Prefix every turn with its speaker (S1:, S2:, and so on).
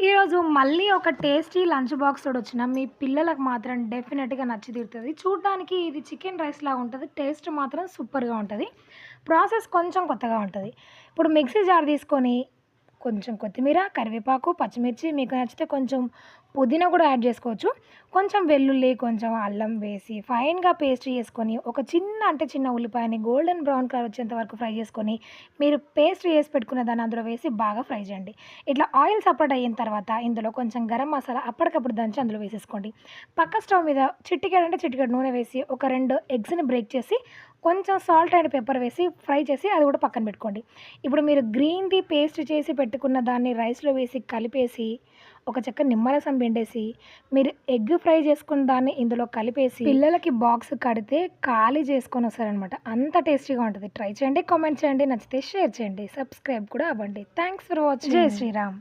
S1: ఈరోజు మళ్ళీ ఒక టేస్టీ లంచ్ బాక్స్ తోడొచ్చిన మీ పిల్లలకు మాత్రం డెఫినెట్‌గా నచ్చి తీరుతది. చూడ్డానికి ఇది చికెన్ రైస్‌లాగా ఉంటది. టేస్ట్ మాత్రం సూపర్‌గా ఉంటది. ప్రాసెస్ కొంచెం కొత్తగా ఉంటది. ఇప్పుడు మిక్సీ జార్ తీసుకొని కొంచెం కొత్తిమీర, కరివేపాకు, పచ్చిమిర్చి మీకు నచ్చితే కొంచెం పుదీనా కూడా యాడ్ చేసుకోవచ్చు. కొంచెం వెల్లుల్లి, కొంచెం అల్లం వేసి ఫైన్‌గా పేస్ట్ చేసుకొని ఒక చిన్న ఉల్లిపాయని గోల్డెన్ బ్రౌన్ కలర్ వచ్చేంత వరకు ఫ్రై చేసుకొని, మీరు పేస్ట్ చేసి పెట్టుకున్న దాన్ని అందులో వేసి బాగా ఫ్రై చేయండి. ఇట్లా ఆయిల్ సపరేట్ అయిన తర్వాత ఇందులో కొంచెం గరం మసాలా అప్పటికప్పుడు దంచి అందులో వేసేసుకోండి. పక్క స్టవ్ మీద చిటికెడు నూనె వేసి ఒక 2 ఎగ్స్‌ని బ్రేక్ చేసి కొంచెం సాల్ట్ అండ్ పెప్పర్ వేసి ఫ్రై చేసి అది కూడా పక్కన పెట్టుకోండి. ఇప్పుడు మీరు గ్రీన్‌ది పేస్ట్ చేసి పెట్టుకున్న దాన్ని రైస్‌లో వేసి కలిపేసి ఒక చెక్క నిమ్మరసం పిండేసి మీరు ఎగ్ ఫ్రై చేసుకున్న దాన్ని ఇందులో కలిపేసి పిల్లలకి బాక్స్ కడితే ఖాళీ చేసుకొనొస్తారనమాట. అంత టేస్టీగా ఉంటది. ట్రై చేయండి, కామెంట్ చేయండి, నచ్చితే షేర్ చేయండి, సబ్స్క్రైబ్ కూడా అవ్వండి. Thanks for watching. జై శ్రీరామ్.